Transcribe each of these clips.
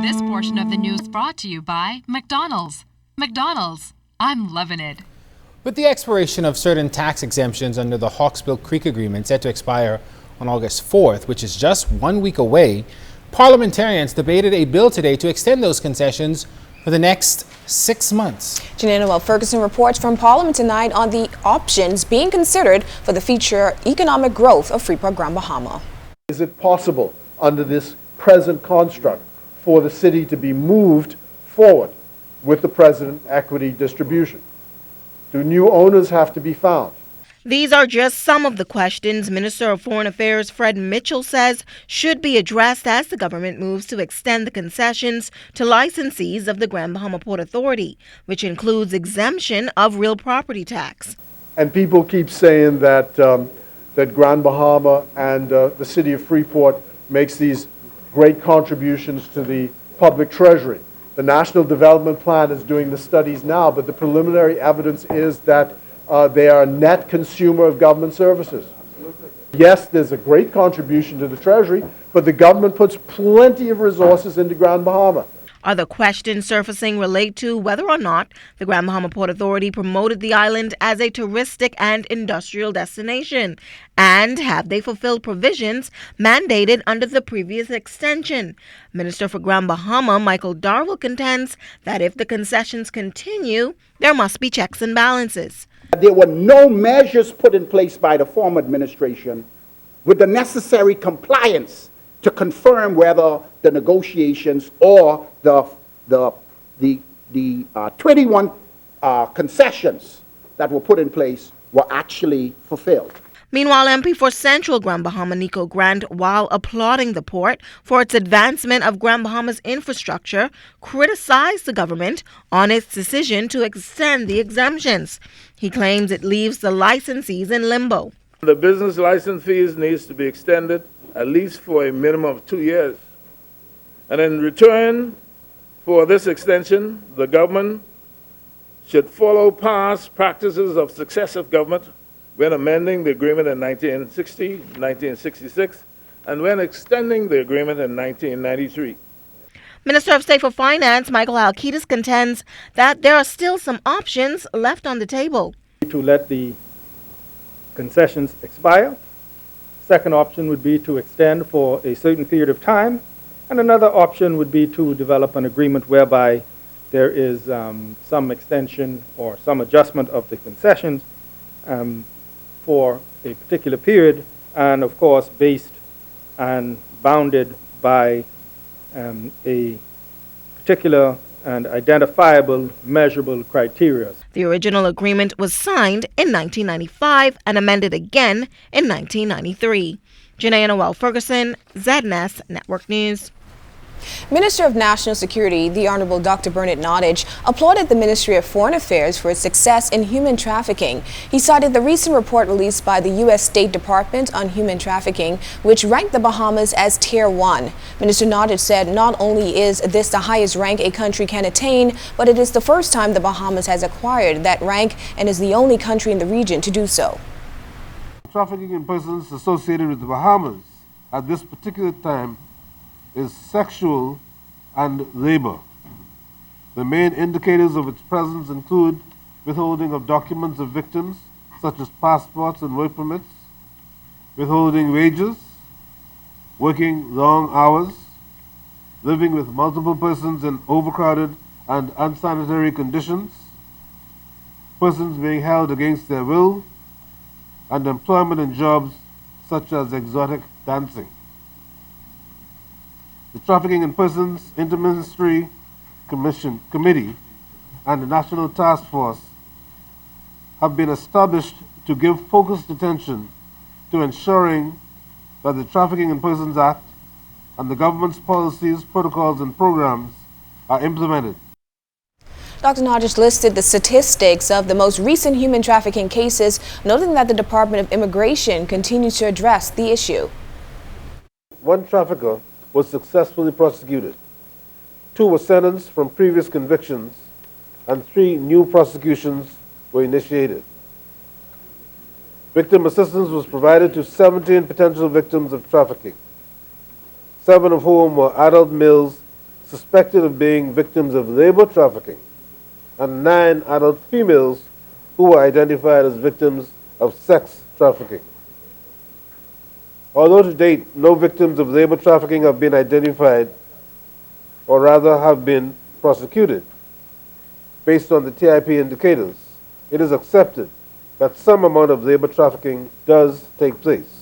This portion of the news brought to you by McDonald's. McDonald's, I'm loving it. With the expiration of certain tax exemptions under the Hawksbill Creek Agreement set to expire on August 4th, which is just 1 week away, parliamentarians debated a bill today to extend those concessions for the next 6 months. Janelle Ferguson reports from Parliament tonight on the options being considered for the future economic growth of Freeport Grand Bahama. Is it possible under this present construct for the city to be moved forward with the present equity distribution? Do new owners have to be found? These are just some of the questions Minister of Foreign Affairs Fred Mitchell says should be addressed as the government moves to extend the concessions to licensees of the Grand Bahama Port Authority, which includes exemption of real property tax. And people keep saying that that Grand Bahama and the city of Freeport makes these great contributions to the public treasury. The National Development Plan is doing the studies now, but the preliminary evidence is that they are a net consumer of government services. Yes, there's a great contribution to the treasury, but the government puts plenty of resources into Grand Bahama. Other questions surfacing relate to whether or not the Grand Bahama Port Authority promoted the island as a touristic and industrial destination, and have they fulfilled provisions mandated under the previous extension. Minister for Grand Bahama, Michael Darwell, contends that if the concessions continue, there must be checks and balances. There were no measures put in place by the former administration with the necessary compliance to confirm whether the negotiations or the 21 concessions that were put in place were actually fulfilled. Meanwhile, MP for Central Grand Bahama Nico Grant, while applauding the port for its advancement of Grand Bahama's infrastructure, criticized the government on its decision to extend the exemptions. He claims it leaves the licensees in limbo. The business license fees needs to be extended at least for a minimum of 2 years. And in return for this extension, the government should follow past practices of successive government when amending the agreement in 1960, 1966, and when extending the agreement in 1993. Minister of State for Finance, Michael Alkitis, contends that there are still some options left on the table. To let the concessions expire. Second option would be to extend for a certain period of time. And another option would be to develop an agreement whereby there is some extension or some adjustment of the concessions for a particular period, and of course based and bounded by a particular and identifiable measurable criteria. The original agreement was signed in 1995 and amended again in 1993. Janae Ferguson, ZNS Network News. Minister of National Security, the Honorable Dr. Bernard Nottage, applauded the Ministry of Foreign Affairs for its success in human trafficking. He cited the recent report released by the U.S. State Department on human trafficking, which ranked the Bahamas as Tier 1. Minister Nottage said not only is this the highest rank a country can attain, but it is the first time the Bahamas has acquired that rank and is the only country in the region to do so. Trafficking in persons associated with the Bahamas at this particular time is sexual and labor. The main indicators of its presence include withholding of documents of victims, such as passports and work permits, withholding wages, working long hours, living with multiple persons in overcrowded and unsanitary conditions, persons being held against their will, and employment in jobs such as exotic dancing. The Trafficking in Persons Interministry Committee and the National Task Force have been established to give focused attention to ensuring that the Trafficking in Persons Act and the government's policies, protocols, and programs are implemented. Dr. Nottage listed the statistics of the most recent human trafficking cases, noting that the Department of Immigration continues to address the issue. One trafficker was successfully prosecuted. 2 were sentenced from previous convictions, and 3 new prosecutions were initiated. Victim assistance was provided to 17 potential victims of trafficking. 7 of whom were adult males suspected of being victims of labor trafficking, and 9 adult females who were identified as victims of sex trafficking. Although to date no victims of labor trafficking have been identified, or rather have been prosecuted, based on the TIP indicators, it is accepted that some amount of labor trafficking does take place.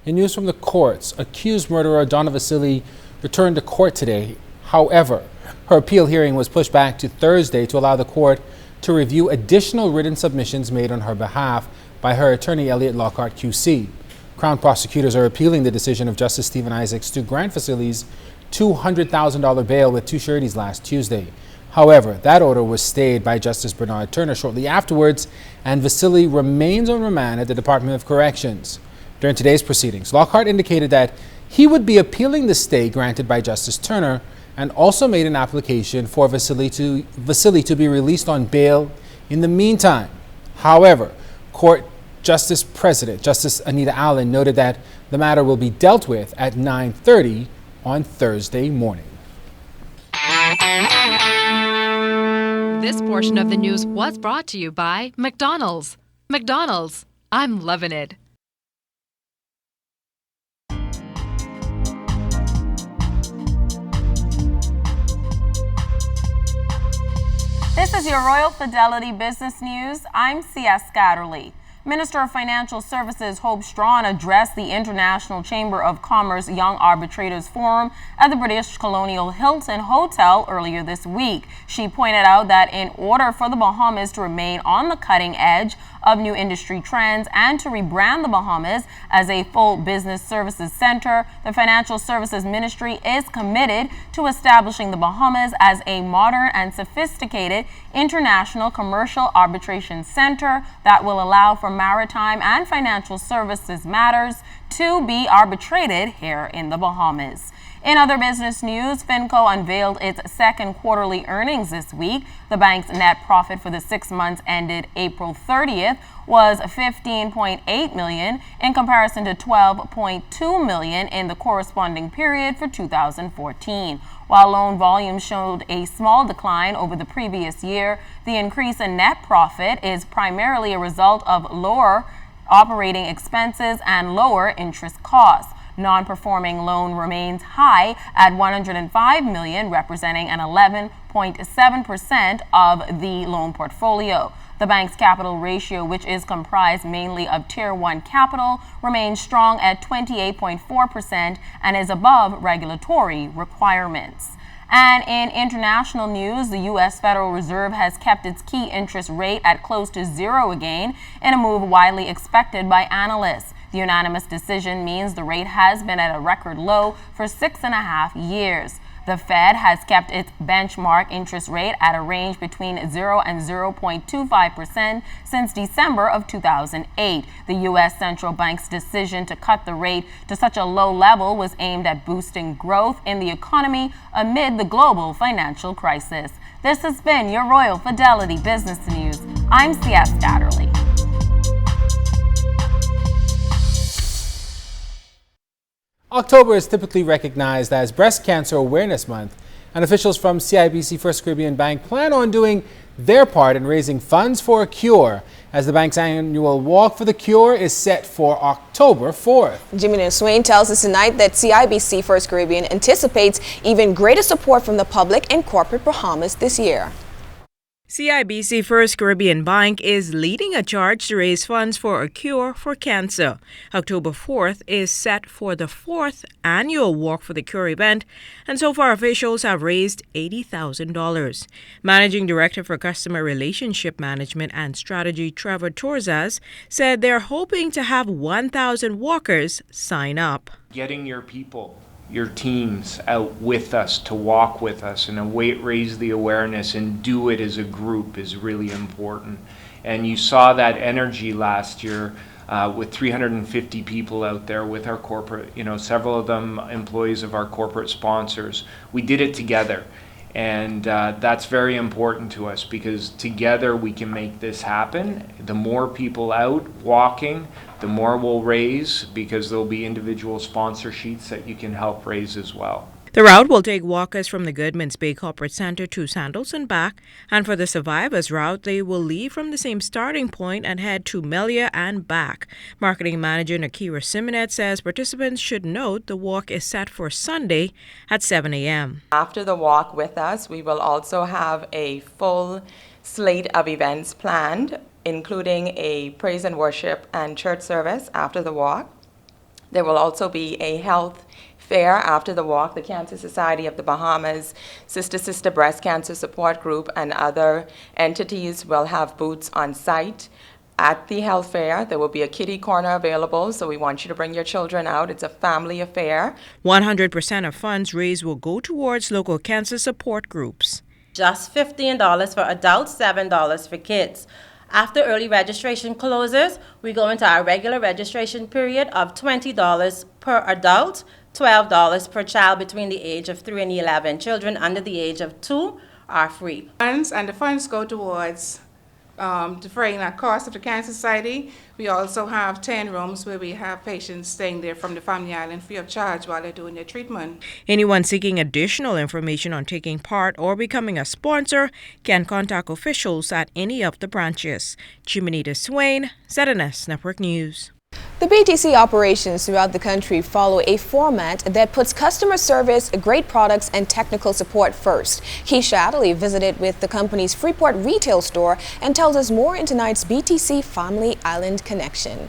In news from the courts, accused murderer Donna Vasily returned to court today. However, her appeal hearing was pushed back to Thursday to allow the court to review additional written submissions made on her behalf by her attorney Elliot Lockhart QC. Crown prosecutors are appealing the decision of Justice Stephen Isaacs to grant Vasily's $200,000 bail with 2 sureties last Tuesday. However, that order was stayed by Justice Bernard Turner shortly afterwards, and Vasily remains on remand at the Department of Corrections. During today's proceedings, Lockhart indicated that he would be appealing the stay granted by Justice Turner and also made an application for Vasily to be released on bail in the meantime. However, Court Justice President Justice Anita Allen noted that the matter will be dealt with at 9:30 on Thursday morning. This portion of the news was brought to you by McDonald's. McDonald's, I'm loving it. This is your Royal Fidelity Business News. I'm C.S. Scatterly. Minister of Financial Services Hope Strawn addressed the International Chamber of Commerce Young Arbitrators Forum at the British Colonial Hilton Hotel earlier this week. She pointed out that in order for the Bahamas to remain on the cutting edge of new industry trends and to rebrand the Bahamas as a full business services center, the Financial Services Ministry is committed to establishing the Bahamas as a modern and sophisticated international commercial arbitration center that will allow for maritime and financial services matters to be arbitrated here in the Bahamas. In other business news, Finco unveiled its second quarterly earnings this week. The bank's net profit for the 6 months ended April 30th was $15.8 million in comparison to $12.2 million in the corresponding period for 2014. While loan volume showed a small decline over the previous year, the increase in net profit is primarily a result of lower operating expenses and lower interest costs. Non-performing loan remains high at $105 million, representing an 11.7% of the loan portfolio. The bank's capital ratio, which is comprised mainly of Tier 1 capital, remains strong at 28.4% and is above regulatory requirements. And in international news, the U.S. Federal Reserve has kept its key interest rate at close to zero again in a move widely expected by analysts. The unanimous decision means the rate has been at a record low for 6.5 years. The Fed has kept its benchmark interest rate at a range between 0 and 0.25% since December of 2008. The U.S. Central Bank's decision to cut the rate to such a low level was aimed at boosting growth in the economy amid the global financial crisis. This has been your Royal Fidelity Business News. I'm C.S. Scatterly. October is typically recognized as Breast Cancer Awareness Month, and officials from CIBC First Caribbean Bank plan on doing their part in raising funds for a cure, as the bank's annual Walk for the Cure is set for October 4th. Jimmy Swain tells us tonight that CIBC First Caribbean anticipates even greater support from the public and corporate Bahamas this year. CIBC First Caribbean Bank is leading a charge to raise funds for a cure for cancer. October 4th is set for the 4th annual Walk for the Cure event, and so far officials have raised $80,000. Managing Director for Customer Relationship Management and Strategy, Trevor Torzas, said they're hoping to have 1,000 walkers sign up. Getting your people, your teams out with us to walk with us and raise the awareness and do it as a group is really important. And you saw that energy last year with 350 people out there with our corporate, several of them employees of our corporate sponsors. We did it together. And that's very important to us because together we can make this happen. The more people out walking, the more we'll raise because there'll be individual sponsor sheets that you can help raise as well. The route will take walkers from the Goodmans Bay Corporate Center to Sandals and back, and for the Survivors route, they will leave from the same starting point and head to Melia and back. Marketing manager Nakira Simonet says participants should note the walk is set for Sunday at 7 a.m. After the walk with us, we will also have a full slate of events planned, including a praise and worship and church service after the walk. There will also be a health fair after the walk. The Cancer Society of the Bahamas, Sister Breast Cancer Support Group, and other entities will have booths on site. At the health fair, there will be a kiddie corner available, so we want you to bring your children out. It's a family affair. 100% of funds raised will go towards local cancer support groups. Just $15 for adults, $7 for kids. After early registration closes, we go into our regular registration period of $20 per adult, $12 per child between the age of 3 and 11. Children under the age of 2 are free. And the funds go towards defraying the cost of the Cancer Society. We also have 10 rooms where we have patients staying there from the Family Island free of charge while they're doing their treatment. Anyone seeking additional information on taking part or becoming a sponsor can contact officials at any of the branches. Chiminita Swain, ZNS Network News. The BTC operations throughout the country follow a format that puts customer service, great products, and technical support first. Keisha Adderley visited with the company's Freeport retail store and tells us more in tonight's BTC Family Island Connection.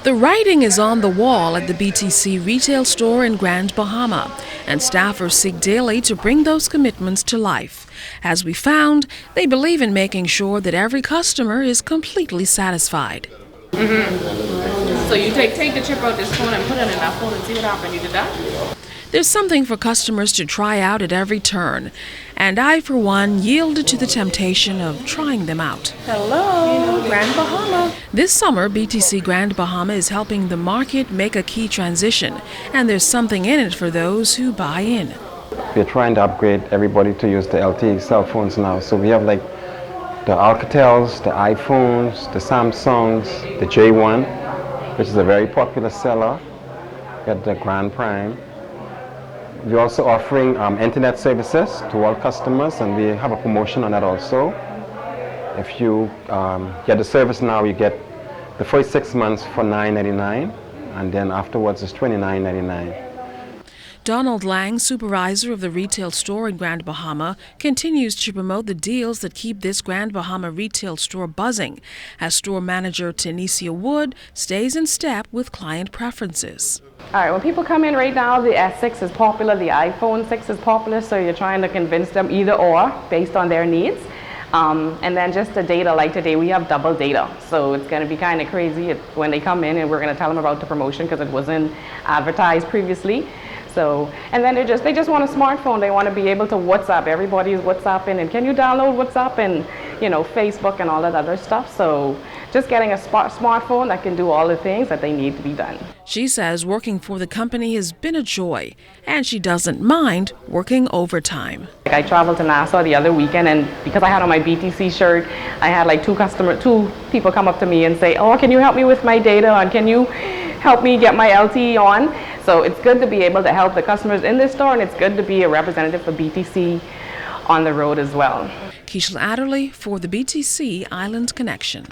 The writing is on the wall at the BTC retail store in Grand Bahama, and staffers seek daily to bring those commitments to life. As we found, they believe in making sure that every customer is completely satisfied. So you take the chip out this phone and put it in that phone and see what happens. You did that? There's something for customers to try out at every turn, and I, for one, yielded to the temptation of trying them out. Hello, Grand Bahama. This summer, BTC Grand Bahama is helping the market make a key transition, and there's something in it for those who buy in. We're trying to upgrade everybody to use the LTE cell phones now, so we have like the Alcatels, the iPhones, the Samsungs, the J1, which is a very popular seller. We got the Grand Prime. We're also offering internet services to all customers, and we have a promotion on that also. If you get the service now, you get the first 6 months for $9.99, and then afterwards it's $29.99. Donald Lang, supervisor of the retail store in Grand Bahama, continues to promote the deals that keep this Grand Bahama retail store buzzing, as store manager Tanisha Wood stays in step with client preferences. All right, when people come in right now, the S6 is popular, the iPhone 6 is popular, so you're trying to convince them either or based on their needs. And then just the data, like today we have double data, so it's going to be kind of crazy when they come in and we're going to tell them about the promotion because it wasn't advertised previously. So, and then they just want a smartphone. They want to be able to WhatsApp. Everybody is WhatsApping, and can you download WhatsApp and, you know, Facebook and all that other stuff. So just getting a smartphone that can do all the things that they need to be done. She says working for the company has been a joy, and she doesn't mind working overtime. I traveled to Nassau the other weekend, and because I had on my BTC shirt, I had like two people come up to me and say, "Oh, can you help me with my data, and can you help me get my LTE on?" So it's good to be able to help the customers in this store, and it's good to be a representative for BTC on the road as well. Keisha Adderley for the BTC Island Connection.